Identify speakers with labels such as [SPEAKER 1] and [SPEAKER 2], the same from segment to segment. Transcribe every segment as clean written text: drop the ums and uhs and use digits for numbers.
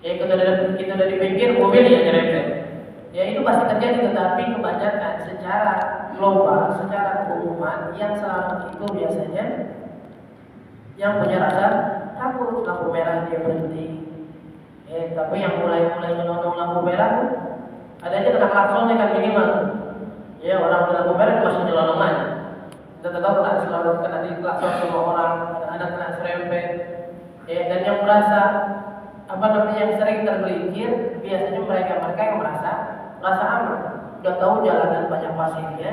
[SPEAKER 1] Ya kita dari pinggir mobil ya nyerempet. Ya itu pasti terjadi, tetapi kebanyakan secara global, secara keumuman yang selamat itu biasanya yang punya rasa takut. Lampu merah dia berhenti. Tapi yang mulai menonton lampu merah, ada aja kena klaksonnya kan minimal. Ya orang di lampu merah masih nyelonongan. Kita tahu kena selalu kena di klakson semua orang, ada kena serempet. Dan yang merasa yang sering tergelincir biasanya mereka yang merasa aman. Udah tahu jalanan banyak pasirnya,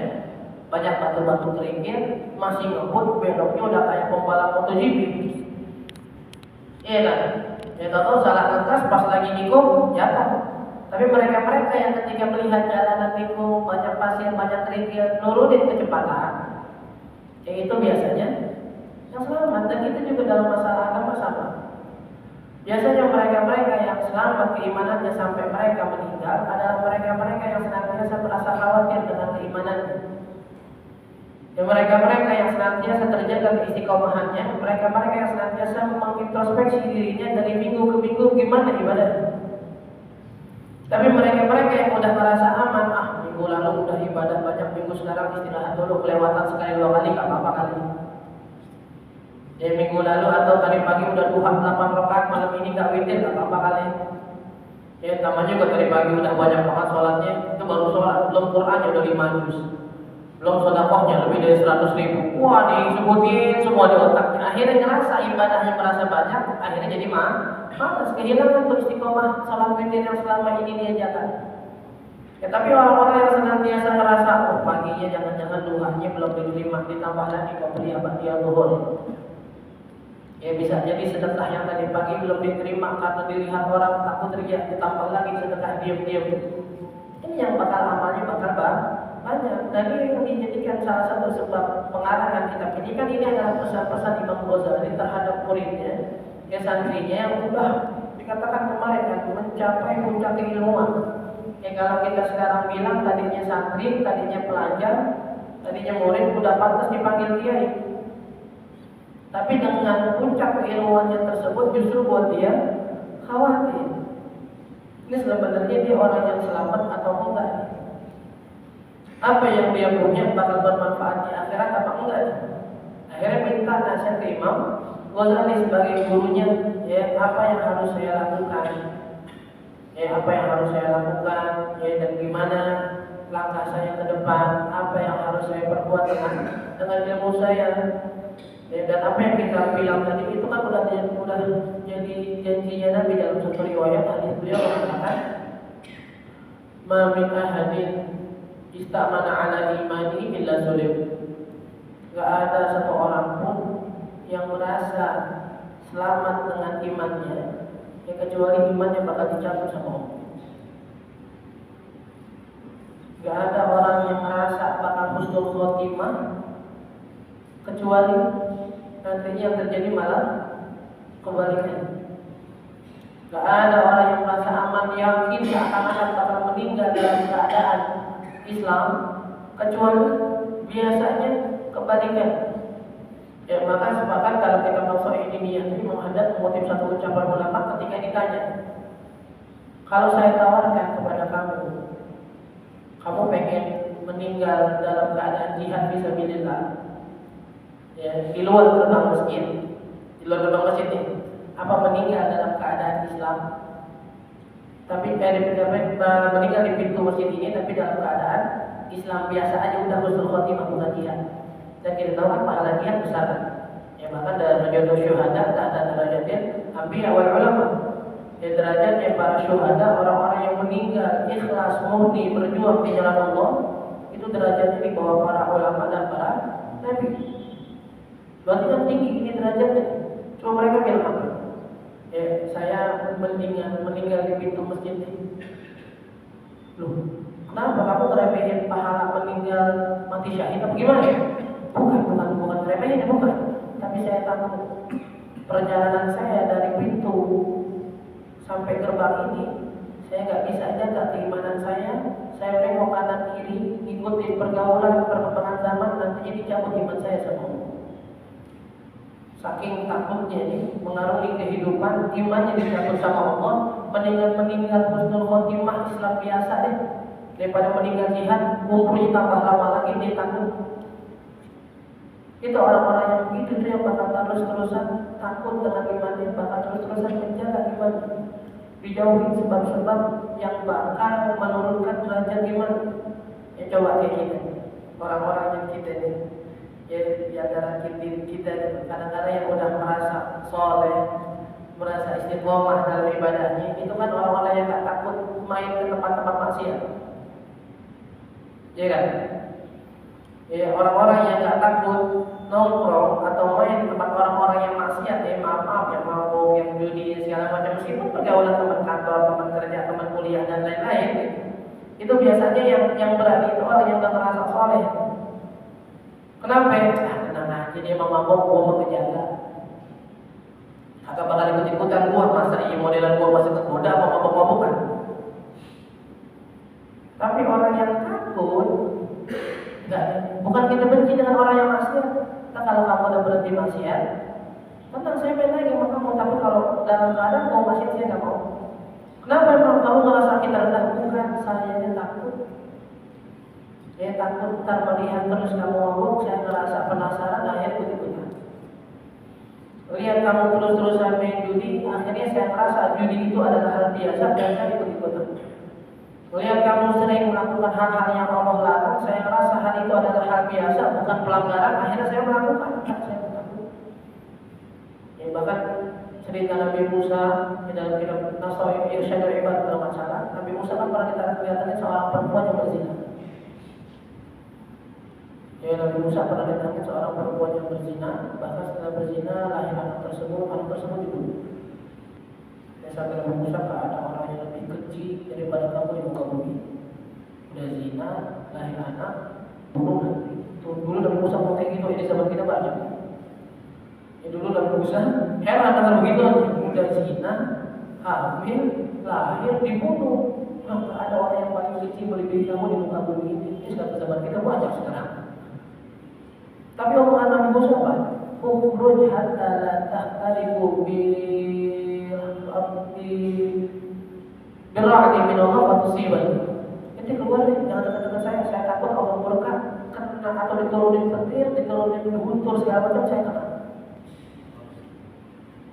[SPEAKER 1] banyak batu-batu kerikil, masih ngebut, beloknya udah kayak pembalap MotoGP. Iya kan? Ya tahu salah ngegas pas lagi nikung jatuh. Tapi mereka yang ketika melihat jalanan nikung, banyak pasir, banyak kerikil, nurunin kecepatan, itu biasanya yang selamat. Dan itu juga dalam masalah agama sama. Biasanya mereka yang selamat keimanannya sampai mereka meninggal adalah mereka yang senantiasa merasa khawatir dengan keimanannya. Ya mereka yang senantiasa terjaga keistiqomahannya, mereka yang senantiasa mengintrospeksi dirinya dari minggu ke minggu gimana ibadah. Tapi mereka yang udah merasa aman, minggu lalu udah ibadah banyak, minggu sekarang istirahat dulu, kelewatan sekali 2 kali gak apa-apa kali. Ya minggu lalu atau tadi pagi udah duha 8 rakaat, malam ini gak witir gak apa-apa kali. Ya tambah juga tadi pagi udah banyak banget sholatnya, itu baru sholat, belum Qurannya udah 5 juz, belum sedekahnya lebih dari 100.000. Wah disebutin semua di otaknya. Akhirnya ngerasa ibadahnya merasa banyak, akhirnya jadi malas, kehilangan tuh istiqomah sholat witir yang selama ini dia jaga. Ya tapi orang-orang yang senantiasa merasa paginya jangan-jangan duhanya belum diterima, ditambah lagi membeli dia zuhur. Ya bisa jadi sedekah yang tadi pagi belum diterima karena dilihat orang takut teriak, ditambah lagi sedekah diam-diam. Ini yang bakal amalnya bakal banyak. Dan ini yang dijadikan salah satu sebab pengarang kitab ini kan ini adalah pesan-pesan Imam Ghazali terhadap muridnya, ya santrinya yang sudah dikatakan kemarin kan mencapai puncak keilmuan. Ya kalau kita sekarang bilang tadinya santri, tadinya pelajar, tadinya murid, udah pantas dipanggil kiai. Tapi dengan puncak keilmuannya tersebut justru buat dia khawatir. Ini sebenarnya dia orang yang selamat atau enggak? Apa yang dia punya bakal bermanfaat di akhirat apa enggak? Akhirnya minta nasihat ke Imam Ghazali sebagai gurunya, ya apa yang harus saya lakukan? Apa yang harus saya lakukan? Dan gimana langkah saya ke depan? Apa yang harus saya perbuat dengan ilmu saya? Dan apa yang kita bilang tadi itu kan udah jadi janjinya Nabi dalam satu riwayat hadis beliau mengatakan, "Ma min ahadin istamana ala imani illa zulim." Gak ada satu orang pun yang merasa selamat dengan imannya, kecuali imannya bakal dicabut sama Allah. Gak ada orang yang merasa bakal husnul khotimah kecuali nantinya yang terjadi malah kebalikannya. Gak ada orang yang merasa aman yakin seakan-akan bakal meninggal dalam keadaan Islam kecuali biasanya kebalikan. Maka sepakat dalam kitab Nafsu ini menghadap mengutip satu ucapan ulama ketika ditanya, kalau saya tawarkan kepada kamu pengen meninggal dalam keadaan jihad fisabilillah, di luar gerbang masjid, ini, apa meninggal dalam keadaan Islam? Tapi meninggal di pintu masjid ini, tapi dalam keadaan Islam biasa aja, udah husnul khotimah bukan jihad. Dan kita tahu kan pahala jihad besar kan? Bahkan darajatul syuhada ada darajatin anbiya wal ulama. Derajatnya para syuhada, orang-orang yang meninggal ikhlas murni berjuang di jalan Allah, itu derajatnya di bawah para ulama dan para nabi. Berarti kan tinggi ini derajatnya. Cuma mereka bilang apa? Saya meninggal di pintu masjid ini. Loh, kenapa kamu ngeremehin pahala meninggal mati syahid? Apa gimana ya? Bukan ngeremehin, bukan. Tapi saya takut perjalanan saya dari pintu sampai gerbang ini, saya nggak bisa jaga keimanan saya. Saya nengok kanan kiri, ikutin pergaulan perkembangan zaman, nantinya dicabut iman saya semua. saking takutnya ini mengarungi kehidupan, imannya dicabut sama Allah, meninggal husnul khotimah Islam biasa deh, daripada meninggal jihad, umurnya tambah lama lagi dia takut. Itu orang-orang yang begitu itu yang bakal terus-terusan takut dengan imannya, bakal terus-terusan menjaga iman, dijauhi sebab-sebab yang bakal menurunkan derajat iman. Ya coba kayak kita, orang-orang yang kita ini, ya di antara kita kadang-kadang yang udah merasa soleh, merasa istiqomah dalam ibadahnya, itu kan orang-orang yang gak takut main ke tempat-tempat maksiat, ya kan? Ya orang-orang yang gak takut nongkrong atau main di tempat orang-orang yang maksiat, ya maaf yang mabuk, yang judi segala macam, meskipun pergaulan teman kantor, teman kerja, teman kuliah dan lain-lain, itu biasanya yang berani itu orang yang udah merasa soleh. Kenapa? Tenang aja dia mau mabuk, gua mau kejaga. Agak bakal ikut-ikutan gua, masa iya modelan gua masih kegoda apa mabuk-mabukan. Tapi orang yang takut, bukan kita benci dengan orang yang maksiat. Nah, kalau kamu udah berhenti maksiat, tenang saya main lagi sama kamu. Tapi kalau dalam keadaan mau maksiat saya nggak mau. Kenapa emang kamu merasa kita rendah? Bukan, saya yang takut. Saya takut ntar melihat terus kamu mabuk, saya ngerasa penasaran, akhirnya ikut-ikutan. Lihat kamu terus-terusan main judi, akhirnya saya merasa judi itu adalah hal biasa dan saya ikut-ikutan. Lihat kamu sering melakukan hal-hal yang Allah larang, saya merasa hal itu adalah hal biasa, bukan pelanggaran, akhirnya saya melakukan. Saya takut. Ya, bahkan cerita Nabi Musa di dalam kitab Nasawi Irsyadul Ibad kalau nggak salah, Nabi Musa kan pernah dilihatnya seorang perempuan yang berzina. Ya, Nabi Musa pernah ditanya seorang perempuan yang berzina, bahkan setelah berzina lahir anak tersebut dibunuh. Ya, sampai Nabi Musa ada orang yang lebih kecil daripada kamu di muka bumi. Udah zina, lahir anak, bunuh nanti. Tuh, dulu Nabi Musa mau kayak gitu, ini zaman kita banyak. Ya, dulu Nabi Musa heran dengan begitu, udah zina, hamil, lahir, dibunuh. Ada orang yang paling kecil melebihi kamu di muka bumi ini. Ini zaman kita banyak sekarang. Tapi omongan Nabi Musa apa? Ukhruj hatta la tahtariqu birra'di min Allah wa tusiban. Nanti keluar deh, jangan dekat-dekat saya takut Allah murka kena atau diturunin petir, diturunin guntur segala macam saya kena.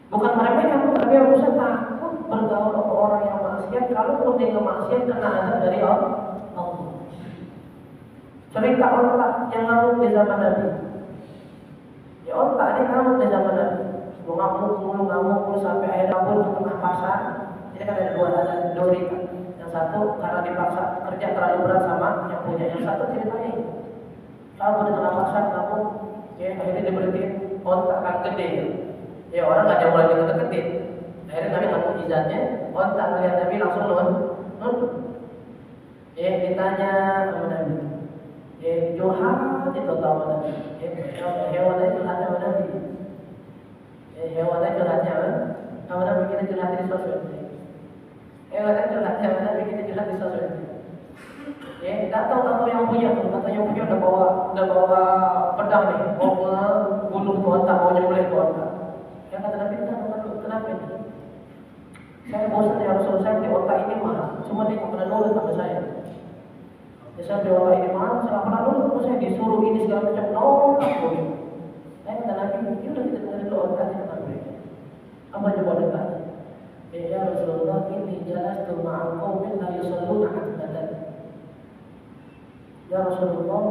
[SPEAKER 1] Bukan meremehkan, tapi Nabi Musa takut bergaul sama orang yang maksiat, kalau pun dia maksiat kena azab dari Allah. Cerita orang yang ngamuk di zaman Nabi. Ya otak ini ngamuk di zaman Nabi. Ngamuk sampai akhirnya kabur ke tengah pasar. Jadi kan ada dua cerita. Yang satu karena dipaksa kerja terlalu berat sama yang punya. Yang satu ceritanya kabur di tengah pasar, kamu ya akhirnya diberhentiin otak kan gede. Ya orang nggak mulai deket-deketin. Akhirnya Nabi nggak mujizatnya, otak melihat Nabi langsung nunduk. Ya ditanya sama Nabi. Curhat itu tahu Nabi. Hewannya curhat sama Nabi. Hewannya curhatnya sama Nabi, kita curhat di sosmed. Hewannya curhat sama Nabi, kita curhat di sosmed. Ya, tahu yang punya udah bawa pedang nih, mau bunuh tuan tak, mau nyembelih tuan tak. Ya kata Nabi, kenapa ini? Saya bosan ya Rasul, saya di otak ini mahal, cuma dia pernah nurut sama saya. Ya, saya di otak ini mahal, saya pernah nurut, saya disuruh ini segala macam, nolak boleh. Saya kata Nabi, ya udah kita dengerin dulu otak kita Nabi. Apa coba dekat? Ya Rasulullah, ini jelas tuh ma'akum min la yusalluna akbadan. Ya Rasulullah,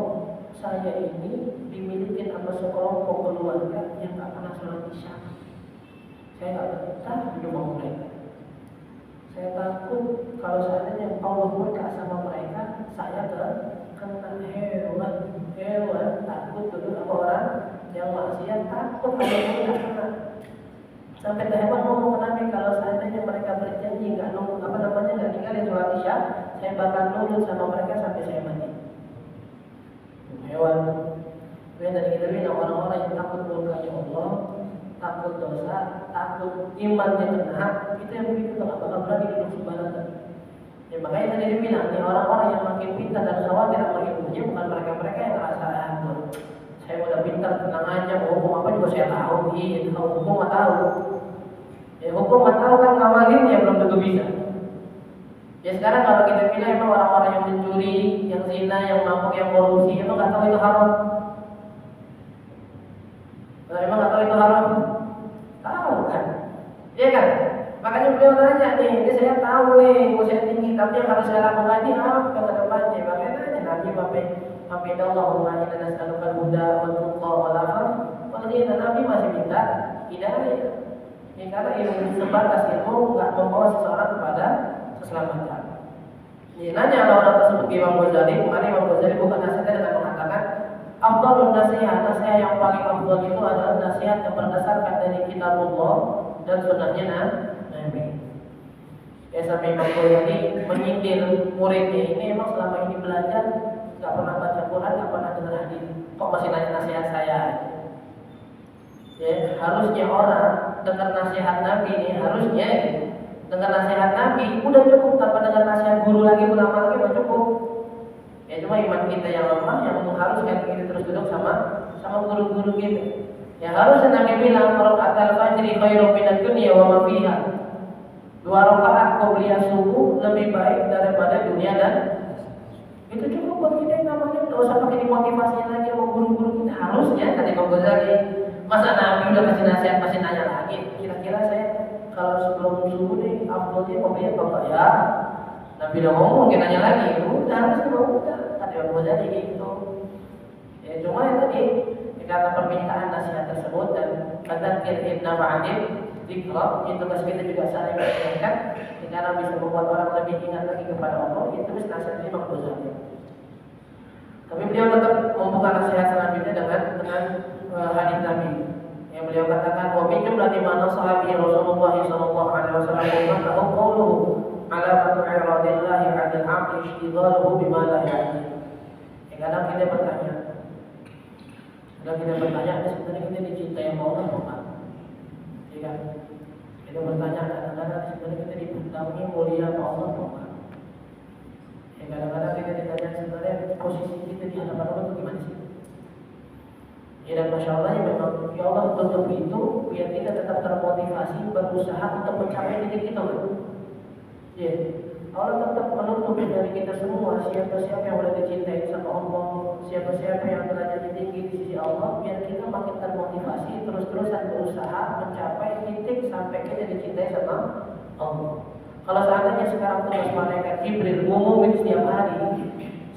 [SPEAKER 1] saya ini dimiliki sama sekelompok keluarga yang tak pernah sholat isya. Saya tak betah di rumah mereka. Saya takut kalau seandainya Allah murka sama mereka, saya kena hewan takut dulu apa orang yang maksiat takut kalau mereka kena. Sampai ke hewan ngomong ke Nabi, kalau seandainya mereka berjanji nggak ninggalin sholat isya, saya bakal nurut sama mereka sampai saya mati. Hewan. Kemudian dari kita bilang orang-orang yang takut murkanya Allah, takut dosa, takut imannya kena, itu yang begitu tak bakal berani hidup sembarangan. Ya makanya tadi dibilang nih orang-orang yang makin pintar dan khawatir sama ilmunya bukan mereka-mereka yang merasa Saya udah pintar, tenang aja, mau hukum apa juga saya tahu. Iya, tahu hukum nggak tahu. Ya hukum nggak tahu kan ngawalin ya belum tentu bisa. Ya sekarang kalau kita bilang emang orang-orang yang mencuri, yang zina, yang mabuk, yang korupsi, emang nggak tahu itu haram. Nah, emang nggak tahu itu haram? Tahu kan? Iya kan? Makanya beliau nanya nih, ini saya tahu nih, saya tinggi, tapi yang harus saya lakukan ini apa ke depannya? Makanya nanya Nabi Allahumma inna nas'aluka al-huda wal tuqa wal amal. Kalau Nabi masih minta hidayah. Ya, karena ilmu sebatas ilmu nggak membawa seseorang kepada keselamatan. Ini nanya orang tersebut Imam Ghazali, mana Imam Ghazali bukan nasihat dengan mengatakan afdhalun nasihat yang paling afdal itu adalah nasihat yang berdasarkan dari kitabullah dan sunnahnya Nabi. Ya sampai Imam Ghazali menyindir muridnya ini emang selama ini belajar nggak pernah baca Quran, nggak pernah dengar hadis, kok masih nanya nasihat saya? Ya harusnya orang dengar nasihat Nabi ini harusnya dengar nasihat Nabi udah cukup, tanpa dengar nasihat guru lagi, ulama lagi udah cukup. Ya cuma iman kita yang lemah yang mengharuskan kita terus duduk sama guru-guru kita. Ya harusnya Nabi bilang rakaat al-fajri khairum minad dunya wa ma fiha. 2 rakaat qobliyah subuh lebih baik daripada dunia dan itu cukup buat kita yang namanya. Tidak usah pakai dimotivasi lagi sama guru-guru kita. Harusnya tadi Imam Ghazali, masa Nabi udah kasih nasihat masih nanya lagi. Kira-kira saya kalau sebelum subuh nih afdolnya qobliyah apa enggak ya? Nabi udah ngomong, kita nanya lagi. Udah harusnya udah. Tadi Imam Ghazali gitu. Ya cuma yang tadi karena permintaan nasihat tersebut dan kadzakir inna ba'din dzikra, itu tugas kita juga saling mengingatkan karena bisa membuat orang lebih ingat lagi kepada Allah. Itu nasihat Imam Ghazali. Tapi beliau tetap membuka nasihat selanjutnya dengan hadis Nabi yang beliau katakan wa min jumlati ma nasaha bi Rasulullah sallallahu alaihi wasallam wa qawluhu ala ma'radillahi 'ala al-'abdi istighaluhu bima la ya'ni. Kadang kita bertanya, ini sebenarnya kita dicintai sama Allah bukan? Iya. Kita bertanya kadang-kadang sebenarnya kita dibentangi mulia sama Allah bukan? Ya kadang-kadang kita ditanya sebenarnya posisi kita di hadapan Allah itu gimana sih? Ya dan Masya Allah ya memang ya Allah tutup itu biar kita tetap termotivasi berusaha untuk mencapai titik itu kan? Ya Allah tetap menutup dari kita semua siapa-siapa yang boleh dicintai sama Allah, siapa-siapa yang derajatnya tinggi di sisi Allah, biar kita makin termotivasi terus-terusan berusaha mencapai titik sampai kita dicintai sama Allah. Kalau seandainya sekarang tugas malaikat Jibril ngumumin setiap hari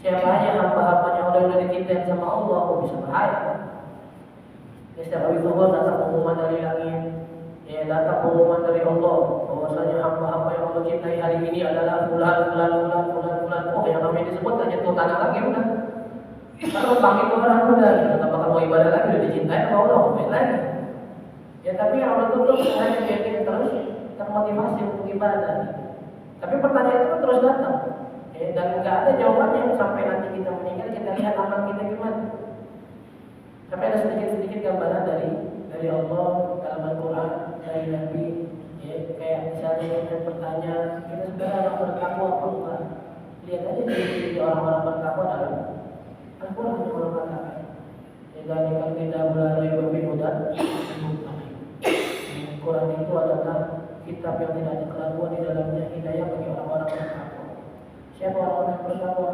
[SPEAKER 1] siapa aja hamba-hambanya Allah yang dicintai sama Allah, bisa bahaya. Ya, setiap hari zuhur datang pengumuman dari langit, ya datang pengumuman dari Allah bahwasanya hamba-hamba yang Allah cintai hari ini adalah fulan. Oh yang namanya disebut hanya tuh tanah lagi udah. Kalau panggil orang udah, nggak bakal mau ibadah lagi, udah dicintai sama Allah, main lagi. Ya tapi yang Allah tutup hanya biar kita terus termotivasi untuk ibadah. Tapi pertanyaan itu kan terus datang, ya, dan nggak ada jawabannya sampai nanti kita meninggal kita lihat amal kita gimana. Tapi ada sedikit gambaran dari Allah dalam Al-Quran, dari Nabi. Ya, kayak misalnya kita bertanya, kita sebenarnya orang bertakwa apa enggak? Lihat aja di orang-orang bertakwa dalam Al-Quran yang Allah katakan. Jadi kalau kita belajar lebih mudah, Al-Quran itu adalah kitab yang tidak ada keraguan di dalamnya, hidayah bagi orang-orang bertakwa. Siapa orang-orang yang bertakwa?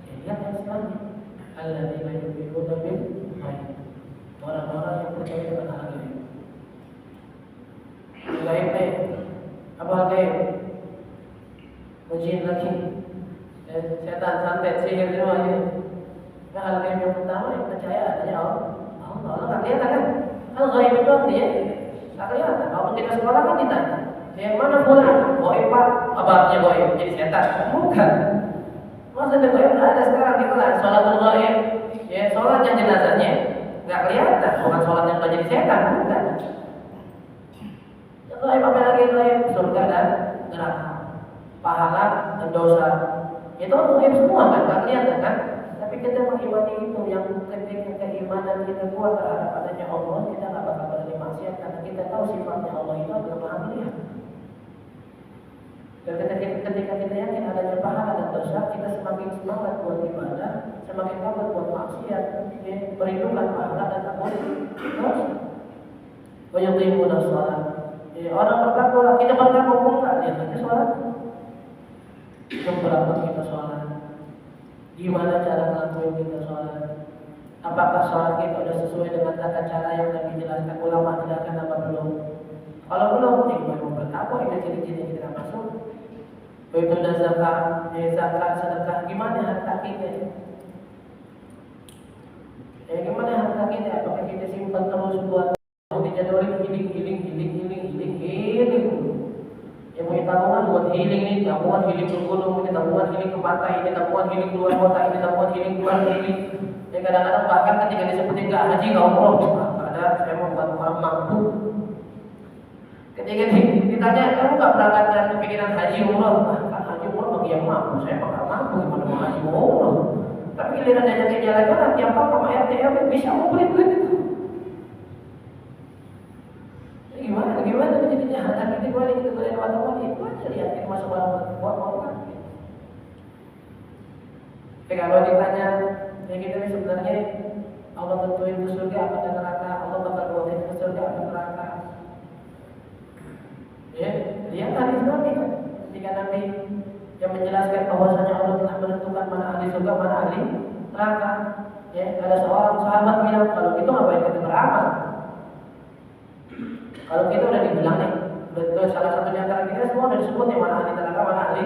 [SPEAKER 1] Ya, lihat yang selanjutnya. Alladzina yu'minuna bil ghaib. Orang-orang yang percaya dengan hal gaib. Gaib apa gaib? Ujian lagi. Setan, santet, sihir semuanya. Nah, hal gaib yang pertama yang percaya adanya Allah. Allah nggak kelihatan kan? Hal gaib itu artinya nggak kelihatan. Kalau kita sekolah kan ditanya, yang mana fulan? Gaib pak? Apa artinya gaib? Jadi setan? Bukan. Masa ada gaib nggak ada sekarang di kelas? Sholatul gaib, ya sholat yang jenazahnya nggak kelihatan, bukan sholat yang nggak jadi setan, bukan. Gaib apa lagi gaib? Surga dan neraka, pahala dan dosa. Itu gaib semua kan, nggak kelihatan kan? Tapi kita mengimani itu yang ketika keimanan kita kuat terhadap adanya Allah, kita nggak bakal berani maksiat karena kita tahu sifatnya Allah itu adalah maha melihat. Dan ketika kita yakin adanya pahala dan dosa dosa, kita semakin semangat buat ibadah, semakin takut buat maksiat, ya, merindukan pahala dan takut dosa. Wayuqimuna shalah. Ya, orang bertakwa, kita bertakwa pun enggak, lihat aja sholat. Berapa kita sholat? Gimana cara ngelakuin kita sholat? Apakah sholat kita sudah sesuai dengan tata cara yang Nabi jelaskan, ulama jelaskan apa belum? Kalau belum, ya gimana mau bertakwa? Itu ciri-ciri kita masuk. Begitu ada zakat, zakat, sedekah, gimana harta kita? Ya gimana harta kita? Apakah kita simpan terus buat dijadwalin healing? Ya punya tabungan buat healing nih, tabungan healing ke gunung, ini tabungan healing ke pantai, ini tabungan healing keluar kota, ini tabungan healing keluar negeri. Ya kadang-kadang bahkan ketika disebutin nggak haji nggak umroh, ada saya mau buat orang mampu. Ketika ditanya kamu nggak berangkat dari kepikiran haji umroh, kan haji umroh bagi yang mampu, saya nggak mampu gimana mau haji umroh. Tapi giliran diajakin jalan-jalan tiap tahun sama RT RW bisa ngumpulin duit itu. Gimana jadinya harta kita gimana kita boleh wali itu aja lihat kita masuk orang buat mau kan. Tapi kalau ditanya ya kita ini sebenarnya Allah tentuin ke surga apa ke neraka, Allah bakal bawain ke surga apa neraka. Ya, lihat hadis Nabi kan, ketika Nabi yang menjelaskan bahwasanya Allah telah menentukan mana ahli surga mana ahli neraka. Ya, ada seorang sahabat bilang kalau gitu ngapain kita beramal? Kalau kita udah dibilang nih, betul salah satu di antara kita semua udah disebut yang mana ahli neraka mana ahli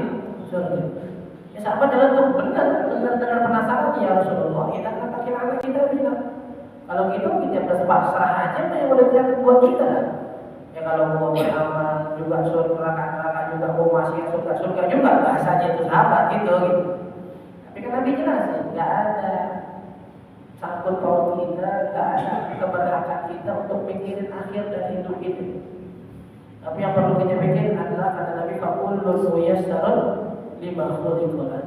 [SPEAKER 1] surga. Ya sahabat jalan tuh benar penasaran ya Rasulullah. Kita kata anak kita bilang kalau gitu kita berpasrah aja yang udah terjadi buat kita. Ya kalau mau beramal juga surga neraka juga mau masih surga juga bahasanya itu sahabat gitu. Tapi kan Nabi jelasin nggak ada sangkut paut kita, nggak ada keberhakan kita untuk mikirin akhir dari hidup ini. Tapi yang perlu kita pikirin adalah kata Nabi fakullun muyassarun lima khuliqa.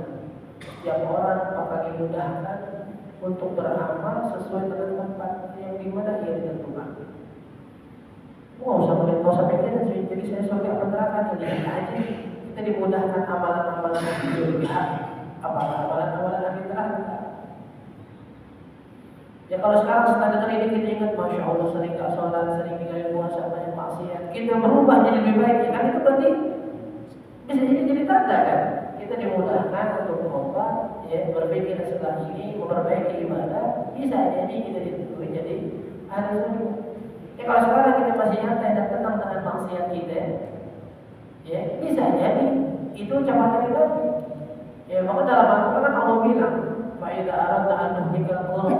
[SPEAKER 1] Setiap orang bakal dimudahkan untuk beramal sesuai dengan tempat yang dimana ia ditentukan. Nggak usah pikirin jadi saya surga apa neraka, lihat aja kita dimudahkan amalan-amalan yang surga, apakah amalan-amalan yang neraka. Ya kalau sekarang setelah dengar ini kita ingat Masya Allah sering gak sholat, sering tinggalin puasa, banyak maksiat, kita berubah jadi lebih baik, ya kan itu berarti bisa jadi tanda kan kita dimudahkan untuk berubah, ya berpikir setelah ini memperbaiki ibadah, bisa jadi kita ditentuin jadi ahli surga. Ya kalau sekarang kita masih nyantai dan tenang dengan maksiat kita, ya bisa jadi itu ucapan dari Nabi. Ya maka dalam Al-Quran kan Allah bilang fa'idha aradna an nuhlikal qura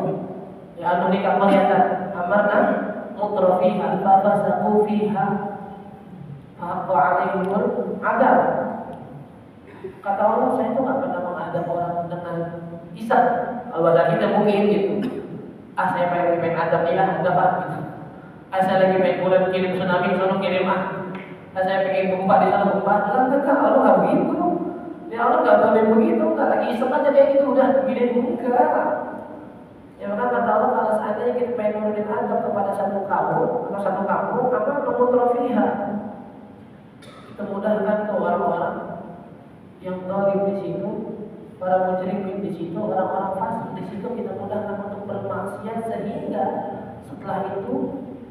[SPEAKER 1] ya anunika qaryatan amarna mutrafiha fa fasaqu fiha fa alaihimul adab. Kata Allah, saya itu nggak pernah menghadap orang dengan isap. Kalau bahasa kita mungkin gitu. Saya pengen adab ya, adab gitu. Saya lagi pengen kirim tsunami, sono kirim saya pengen gempa di sana gempa. Enggak, Allah nggak begitu. Ya Allah nggak boleh begitu. Nggak lagi isap aja kayak gitu udah gini enggak. Ya maka kata Allah kalau seandainya kita pengen nurunin adab kepada satu kaum atau satu kampung, apa mutrafiha, kita mudahkan ke orang-orang yang zalim di situ, para mujrimin di situ, orang-orang fasik di situ kita mudahkan untuk bermaksiat sehingga setelah itu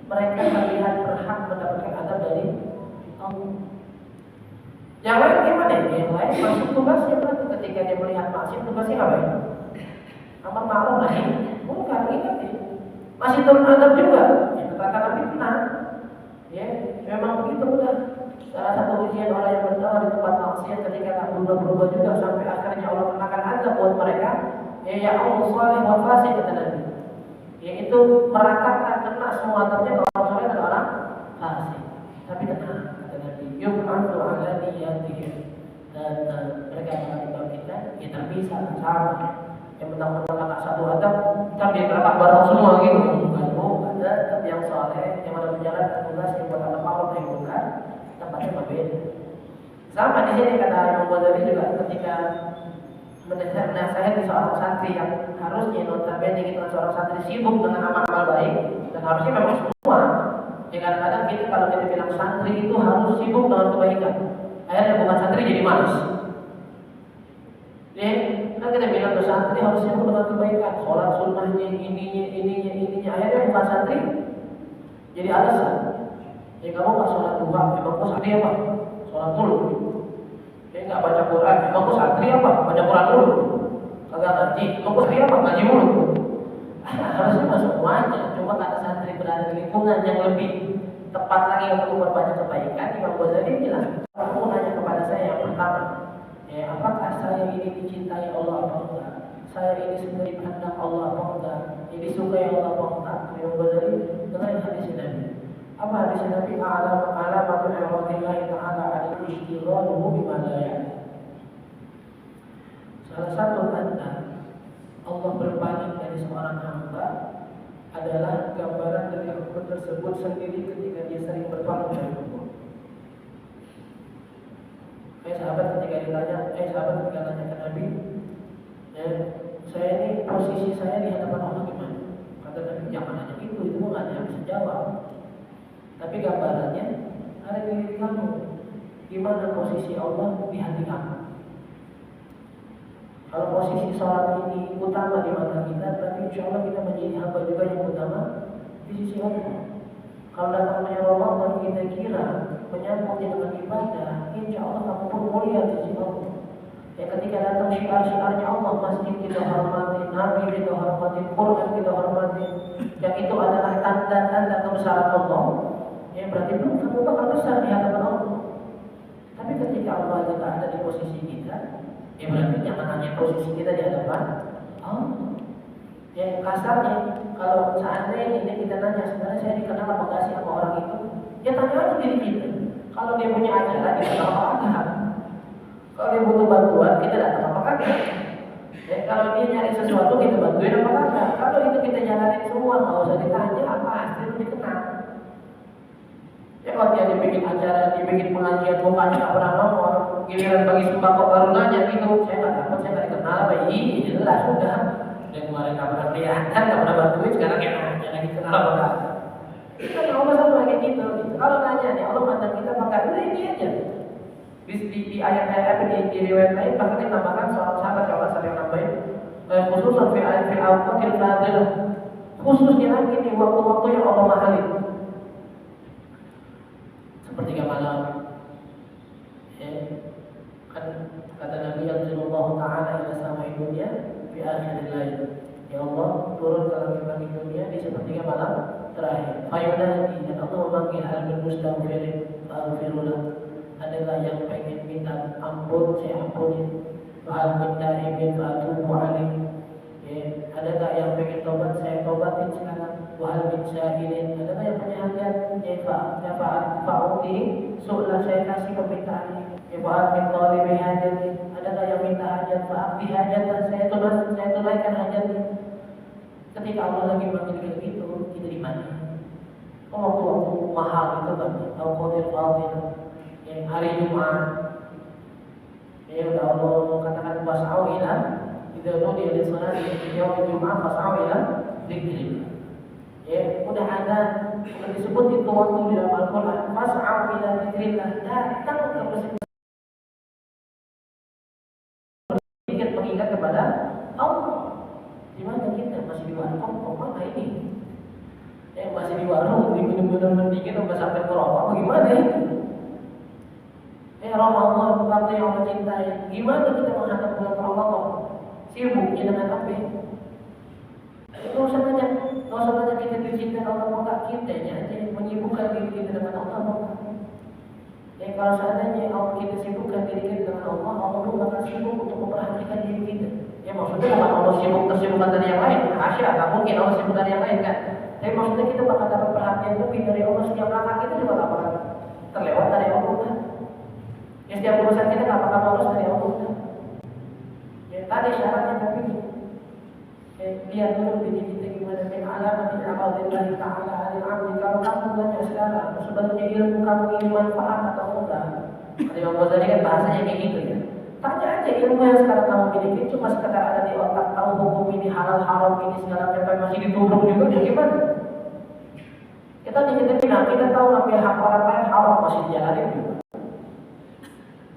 [SPEAKER 1] mereka terlihat berhak mendapatkan adab dari Allah. Yang lain gimana? Yang lain masuk tugasnya berarti ketika dia melihat maksiat tugasnya apa ya? Amar ma'ruf nahi munkar ini masih turun adab juga. Ya, katakan fitnah. Ya, memang begitu udah. Salah satu ujian orang yang berdakwah di tempat maksiat ketika tak berubah juga sampai akhirnya Allah kenakan adab buat mereka. Ya Allah salih wal fasik kata Nabi. Yaitu meratakan kena semua adabnya ke orang soleh dan orang fasik. Tapi tenang kata Nabi. Yub'atu ala niyatihim. Dan mereka akan dibangkitkan. Kita bisa sama. Yang mentang-mentang satu adab, kan dia neraka bareng semua gitu. Bukan ada adab yang soleh yang ada menjalankan tugas yang buat adab Allah yang bukan tempatnya berbeda. Sama di sini kata Imam Ghazali juga ketika mendengar nasihat di seorang santri yang harusnya notabene kita seorang santri sibuk dengan amal-amal baik dan harusnya memang semua. Ya kadang-kadang kita kalau kita bilang santri itu harus sibuk dengan kebaikan, akhirnya bukan santri jadi malas. Kan kita bilang tuh santri harus sibuk dengan kebaikan, sholat sunnahnya, ininya. Akhirnya bukan santri, jadi alasan. Ya kamu nggak sholat duha, emang kau santri apa? Sholat mulu. Ya nggak baca Quran, emang kau santri apa? Baca Quran mulu. Kagak ngaji, emang kau santri apa? Ngaji mulu. Harusnya masuk semuanya. Cuma kata santri berada di lingkungan yang lebih tepat lagi untuk berbanyak kebaikan, Imam Ghazali bilang, kamu nanya kepada saya yang pertama, apakah saya ini dicintai Allah apa enggak? Saya ini sebenarnya dipandang Allah apa enggak? Ini disukai Allah apa enggak? Imam Ghazali dengan hadis Nabi. Apa hadis Nabi? Alamatu iradillahi ta'ala al-ishtighaluhu bima la ya'ni. Salah satu tanda Allah berpaling dari seorang hamba adalah gambaran dari hamba tersebut sendiri ketika dia sering berpaling dari Allah. Sahabat ketika tanya ke Nabi, saya ini posisi saya di hadapan Allah gimana? Kata Nabi, jangan nanya itu nggak ada yang bisa jawab. Tapi gambarannya ada di diri kamu. Gimana posisi Allah di hati kamu? Kalau posisi sholat ini utama di mata kita, berarti insya Allah kita menjadi hamba juga yang utama di sisi Allah. Kalau datangnya Ramadan kita kira menyambutnya dengan ibadah, insya Allah kamu pun mulia di sisi Allah. Ya ketika datang syiar-syiarnya Allah, masjid kita hormati, Nabi kita hormati, Quran kita hormati, yang itu adalah tanda-tanda kebesaran Allah. Ya berarti kamu bakal besar di hadapan Allah. Tapi ketika Allah juga ada di posisi kita, ya berarti jangan hanya posisi kita di hadapan Allah. Ya kasarnya, kalau seandainya ini kita nanya sebenarnya saya dikenal apa enggak sih sama orang itu, ya tanya aja diri kita. Kalau dia punya acara, kita kenal apa enggak? Kalau dia butuh bantuan, kita datang apa enggak? Ya, kalau dia nyari sesuatu, kita bantuin apa enggak? Kalau itu kita jalanin semua, nggak usah ditanya apa, itu dikenal. Ya kalau dia dibikin acara, dibikin pengajian, mukanya nggak pernah ngomong, giliran bagi sembako baru nanya gitu, saya nggak takut, saya nggak dikenal apa, jelas sudah. Dan kemarin nggak pernah kelihatan, nggak pernah bantuin, sekarang yang nanya lagi kenal apa enggak? Kita Allah sama kayak gitu. Kalau nanya nih, Allah mandang kita pakai udah ini aja. Di ayat-ayat di riwayat lain bahkan ditambahkan soal sahabat kalau saya yang nambahin khusus fi al-awqatil fadilah. Khususnya lagi di waktu-waktu yang Allah mahalin. Sepertiga malam. Kan kata Nabi sallallahu taala ila samai dunia fi akhiril lail. Ya Allah turun ke langit dunia di sepertiga malam terakhir. Fayunadi dan Allah memanggil al-mustaghfirin fa'aghfirullah. Adakah yang pengen minta ampun, saya ampuni. Wahal minta imin fa'atubu alaih. Adakah yang pengen tobat, saya tobatin sekarang. Wahal min syahidin. Adakah yang punya hajat, fa'uti su'lah, saya kasih permintaan. Wahal min talibi hajat. Adakah yang minta hajat, fa'abdi hajat, saya tunaikan hajatnya. Ketika Allah lagi manggil kayak gitu, kita di mana? Waktu-waktu mahal itu kan, tahu qadir fadil. Hari Jumat, ya udah Allah katakan fas'au ila idza nudiya lis-salati yaumil Jumat fas'au ila dzikri. Ya udah ada sudah disebut itu waktu di dalam Al-Qur'an fas'au ila dzikrillah, datang ke masjid mengingat kepada Allah. Di mana kita masih di warung? Mana ini? Masih di warung, diminum-minum dikit sampai merokok, bagaimana ini? Ramadan waktu yang Allah cintai. Gimana kita menghadap bulan Ramadan? Sibuknya dengan apa? Nggak usah banyak kita dicintai Allah enggak, kita aja menyibukkan diri kita dengan Allah. Kalau seandainya kita sibukkan diri kita dengan Allah, Allah pun bakal sibuk untuk memperhatikan diri kita. Maksudnya bukan Allah tersibukkan dari yang lain. Hasya, nggak mungkin Allah sibuk dari yang lain kan? Tapi maksudnya kita bakal dapat perhatian lebih dari Allah. Setiap langkah kita juga nggak bakal terlewat dari Allah kan? Setiap urusan kita nggak bakal lolos dari Allah kan? Tadi syaratnya tapi lihat dulu diri kita gimana. Min alamat al-'adlillahi ta'ala 'alal 'abdi. Kalau kamu belajar sekarang, sebenarnya ilmu kamu ini manfaat atau enggak? Kalau yang Ghazali kan bahasanya kayak gitu ya. Tanya aja ilmu yang sekarang kamu miliki cuma sekedar ada di otak, tahu hukum ini halal haram ini segala macam masih ditubruk juga, gimana? Kita bilang kita tahu ngambil hak orang lain haram masih dijalanin juga.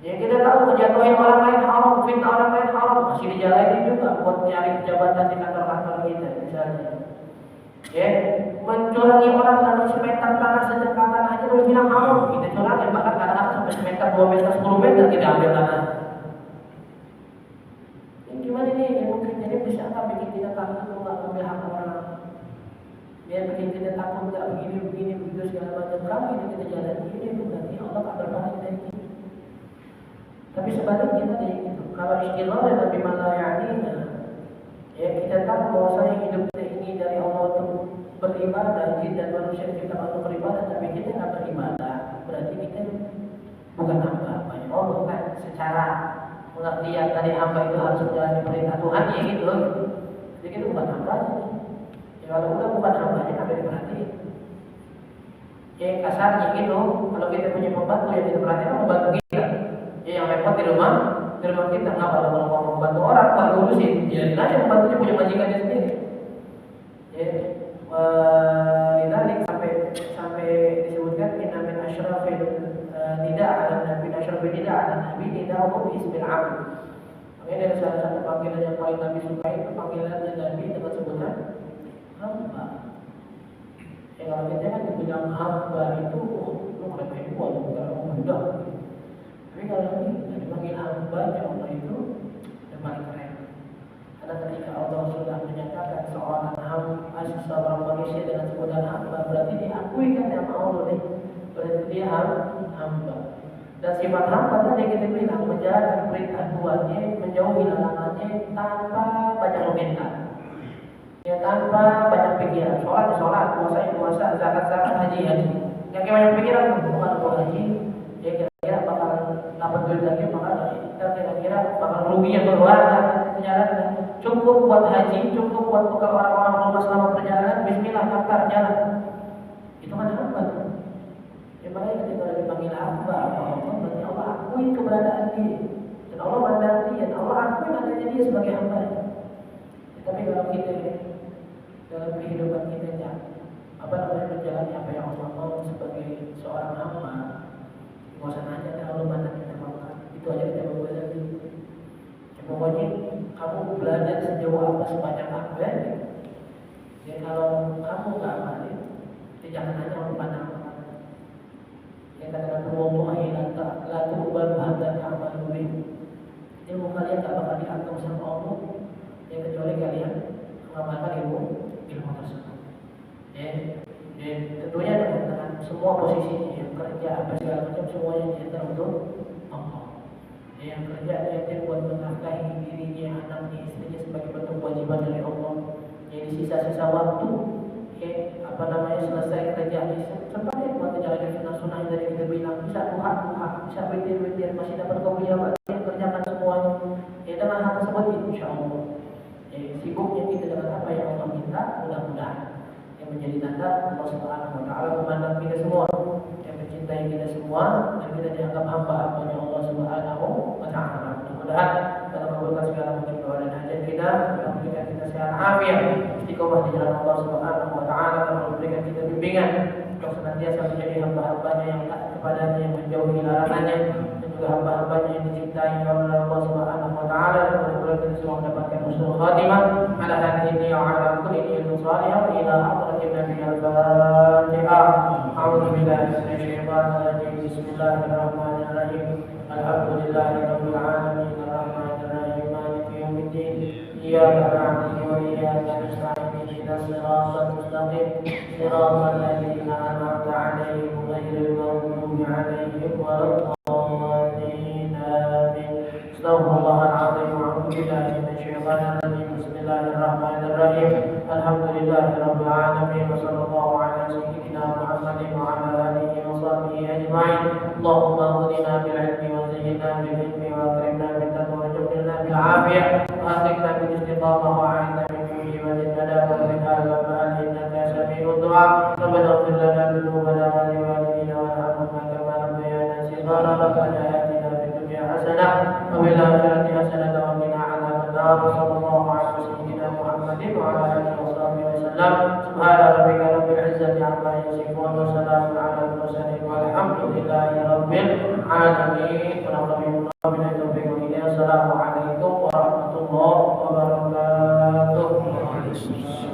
[SPEAKER 1] Ya kita tahu menjatuhin orang lain haram, fitnah orang lain haram, masih dijalani juga buat nyari jabatan di kantor-kantor kita misalnya. Ya, mencurangi orang dalam semeter tanah sejengkal tanah aja udah bilang haram. Kita curangi bahkan kadang-kadang sampai semeter, 2 meter, 10 meter kita ambil tanah. Ini gimana nih? Ya, mungkin jadi bisa nggak bikin kita takut kalau nggak ambil hak orang? Dia bikin kita takut nggak begini begitu segala macam. Kalau ini kita jalan ini berarti Allah akan berpaling dari kita. Tapi sebaliknya tadi gitu. Kalau istighfar dan bima la ya'nina, ya kita tahu bahwasanya hidup kita ini dari Allah untuk beribadah, jin dan manusia kita untuk beribadah, tapi kita nggak beribadah, berarti kita bukan hamba. Oh bukan, secara pengertian tadi hamba itu harus menjalani perintah Tuhan ya gitu. Jadi kita bukan hamba. Ya kalau udah bukan hambanya apa diperhatiin? Ya kasarnya gitu. Kalau kita punya pembantu yang kita perhatikan membantu kita. Ya yang repot di rumah kita nggak kalau mau membantu orang kalau urusin ya aja membantunya punya majikannya sendiri. Ya, ditarik sampai disebutkan inna min asyrafil tidak ala nabi asyrafil tidak ala nabi tidak hukum ismil abd. Makanya dari salah satu panggilan yang paling Nabi sukai itu panggilannya Nabi dengan sebutan hamba. Ya kalau kita kan dibilang hamba itu lu ngapain gua lu kalau mudah. Tapi kalau ini dipanggil hamba ya Allah itu yang paling keren. Karena ketika Allah sudah menyatakan seorang hamba, seorang manusia dengan sebutan hamba, berarti diakui kan sama Allah nih. Berarti dia hamba. Dan sifat hamba tadi kita bilang menjalankan perintah Tuhannya, menjauhi larangannya tanpa banyak meminta. Ya tanpa banyak pikiran. Sholat, puasa, zakat, haji. Yang banyak pikiran bukan haji. Ya kira-kira bakal dapat duit lagi, maka kita kira-kira bakal rugi yang keluar perjalanan. Cukup buat haji, cukup buat bekal orang-orang rumah selama perjalanan. Bismillah, daftar jalan. Itu kan hamba tuh. Ya makanya ketika dipanggil hamba, Allah berarti Allah akui keberadaan dia, dan Allah mandang dia, dan Allah akui adanya dia sebagai hamba. Ya, tapi kalau kita dalam kehidupan kita menjalani apa yang Allah mau sebagai seorang hamba, bosan aja kalau mana kita makan itu aja kita bawa lagi. Ya, pokoknya kamu belajar sejauh apa sebanyak apa ya. Ya kalau kamu nggak amalin, ya jangan hanya memandang makan. Ya katakan wallahi la tuqbalu hatta ta'malu. Ilmu kalian nggak bakal diatur sama Allah, ya kecuali kalian mengamalkan ilmu tersebut. Ya, tentunya dengan semua posisinya, yang kerja apa segala macam semuanya diantar untuk Allah. Yang kerja dia buat menafkahi dirinya, anaknya, istrinya sebagai bentuk kewajiban dari Allah. Yang di sisa-sisa waktu, selesai kerjaan sempat buat menjalani sunnah-sunnah yang dari kita bilang, bisa duha, bisa witir, masih dapat kewajiban, kerjakan semuanya. Ya dengan hal tersebut insya Allah. Sibuknya kita dengan apa yang Allah minta, mudah-mudahan yang menjadi tanda Allah Subhanahu wa taala memandang kita semua, yang mencintai kita semua, dan kita dianggap hamba-hambanya Allah Subhanahu wa taala. Mudah-mudahan dalam mengabulkan segala macam doa dan hajat kita, memberikan kita sehat afiat, istiqomah di jalan Allah Subhanahu wa taala, dan memberikan kita bimbingan untuk senantiasa menjadi hamba-hambanya yang taat kepadanya, yang menjauhi larangannya, dan juga hamba-hambanya yang dicintai oleh Allah Subhanahu wa taala, dan mudah-mudahan kita semua mendapatkan husnul khatimah ala hadhihi wa ala kulli niyatin salihah ila hadratin nabi al-fatihah. A'udzu billahi minasyaitonir rajim. Bismillahirrahmanirrahim. Alhamdulillahi rabbil alamin arrahmanir rahim maliki yaumiddin. Iyyaka na'budu wa iyyaka nasta'in ihdinas siratal mustaqim siratal ladzina an'amta 'alaihim ghairil maghdubi 'alaihim waladdallin. Amin. Astaghfirullahal azim wa a'udzu billahi minasyaitonir rajim. Bismillahirrahmanirrahim. Alhamdulillahi rabbil alamin wa sallallahu ala sayyidina Muhammadin wa ala alihi wa sahbihi ajma'in. Allahumma hdina bil ilmi wa zayyinna bil ilmi wa akrimna bil taqwa wa jannibna bil afiyah wa akhrijna bil istiqamah wa a'inna min judi wa zinna wa min al-ba'al innaka sami'ud du'a. Rabbana ighfir lana dhunubana wa li walidina warhamhuma kama rabbayana shighara. Rabbana atina fid dunya hasanah wa fil akhirati hasanah wa qina adzaban nar. Sallallahu ala sayyidina Muhammadin wa ala alihi wa sahbihi wa sallam. Subhana rabbika rabbil izzati amma yasifun wa salamun ala al mursalin walhamdulillahi rabbil alamin. Wassalamualaikum warahmatullahi wabarakatuh.